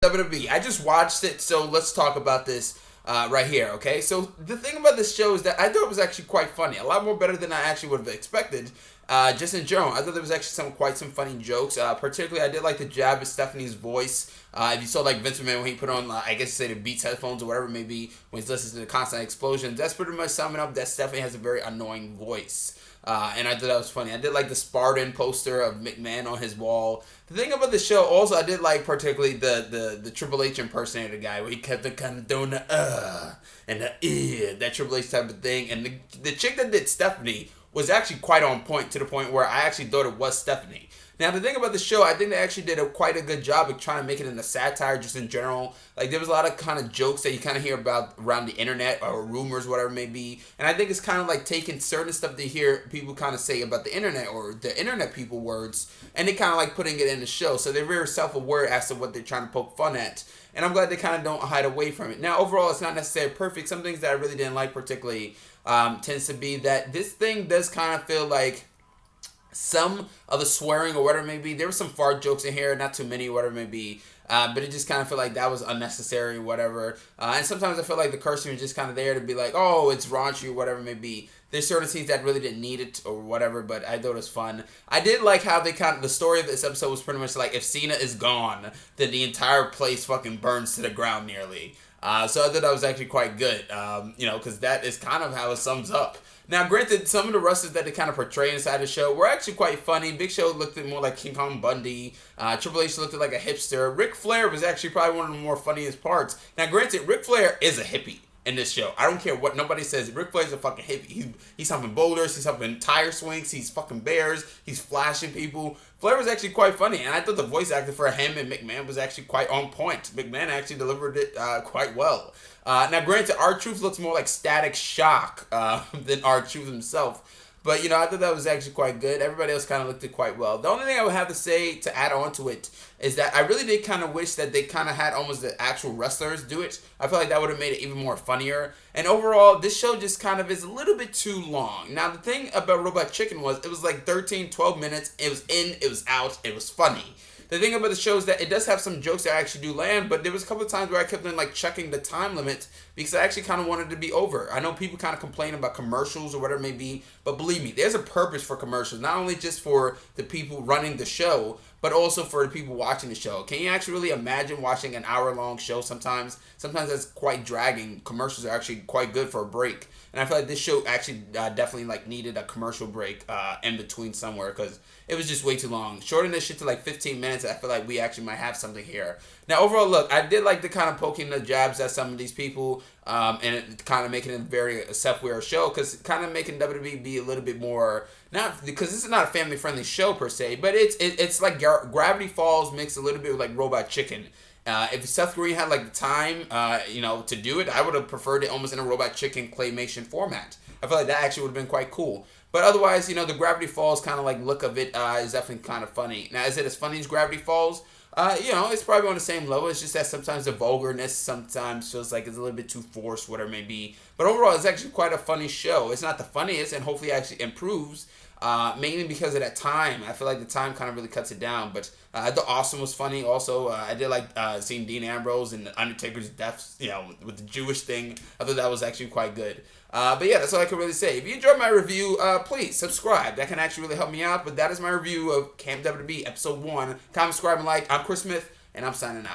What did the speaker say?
WWE. I just watched it, so let's talk about this right here, okay? So the thing about this show is that I thought it was actually quite funny, a lot more better than I actually would have expected. Just in general, I thought there was actually quite some funny jokes. Particularly, I did like the jab of Stephanie's voice. If you saw like Vince McMahon when he put on, I guess you say the Beats headphones or whatever it may be, when he's listening to the constant explosions, that's pretty much summing up that Stephanie has a very annoying voice. And I thought that was funny. I did like the Spartan poster of McMahon on his wall. The thing about the show, also, I did like particularly the Triple H impersonator guy, where he kept kind of doing the and the that Triple H type of thing. And the chick that did Stephanie was actually quite on point, to the point where I actually thought it was Stephanie. Now, the thing about the show, I think they actually did quite a good job of trying to make it into satire just in general. Like, there was a lot of kind of jokes that you kind of hear about around the internet or rumors, whatever it may be. And I think it's kind of like taking certain stuff they hear people kind of say about the internet or the internet people words, and they kind of like putting it in the show. So they're very self-aware as to what they're trying to poke fun at. And I'm glad they kind of don't hide away from it. Now, overall, it's not necessarily perfect. Some things that I really didn't like particularly tends to be that this thing does kind of feel like some of the swearing or whatever it may be. There were some fart jokes in here, not too many, whatever it may be. But it just kind of felt like that was unnecessary, whatever. And sometimes I feel like the cursing was just kind of there to be like, oh, it's raunchy or whatever it may be. There's certain scenes that really didn't need it or whatever, but I thought it was fun. I did like how they the story of this episode was pretty much like, if Cena is gone, then the entire place fucking burns to the ground nearly. So I thought that was actually quite good, because that is kind of how it sums up. Now, granted, some of the wrestlers that they kind of portray inside the show were actually quite funny. Big Show looked more like King Kong Bundy. Triple H looked like a hipster. Ric Flair was actually probably one of the more funniest parts. Now, granted, Ric Flair is a hippie in this show. I don't care what nobody says. Ric Flair's a fucking hippie. He's humping boulders. He's humping tire swings. He's fucking bears. He's flashing people. Flair was actually quite funny, and I thought the voice actor for him and McMahon was actually quite on point. McMahon actually delivered it quite well. Now, granted, R-Truth looks more like Static Shock than R-Truth himself. But, I thought that was actually quite good. Everybody else kind of looked it quite well. The only thing I would have to say to add on to it is that I really did kind of wish that they kind of had almost the actual wrestlers do it. I feel like that would have made it even more funnier. And overall, this show just kind of is a little bit too long. Now, the thing about Robot Chicken was it was like 13, 12 minutes. It was in, it was out, it was funny. The thing about the show is that it does have some jokes that actually do land, but there was a couple of times where I kept on like checking the time limit because I actually kind of wanted it to be over. I know people kind of complain about commercials or whatever it may be, but believe me, there's a purpose for commercials, not only just for the people running the show, but also for the people watching the show. Can you actually really imagine watching an hour-long show sometimes? Sometimes that's quite dragging. Commercials are actually quite good for a break. And I feel like this show actually definitely like needed a commercial break in between somewhere because it was just way too long. Shorten this shit to like 15 minutes. I feel like we actually might have something here. Now, overall, look, I did like the kind of poking the jabs at some of these people and it kind of making it a very self-aware show because kind of making WWE be a little bit more, not because this is not a family-friendly show per se, but it's like Gravity Falls mixed a little bit with like Robot Chicken. If Seth Green had like the time, to do it, I would have preferred it almost in a Robot Chicken claymation format. I feel like that actually would have been quite cool. But otherwise, the Gravity Falls kind of like look of it is definitely kind of funny. Now, is it as funny as Gravity Falls? It's probably on the same level. It's just that sometimes the vulgarness sometimes feels like it's a little bit too forced, whatever it may be. But overall, it's actually quite a funny show. It's not the funniest, and hopefully actually improves. Mainly because of that time. I feel like the time kind of really cuts it down. But the Awesome was funny. Also, I did like seeing Dean Ambrose and the Undertaker's death, with the Jewish thing. I thought that was actually quite good. But yeah, that's all I can really say. If you enjoyed my review, please subscribe. That can actually really help me out. But that is my review of Camp WWE Episode 1. Comment, subscribe, and like. I'm Chris Smith, and I'm signing out.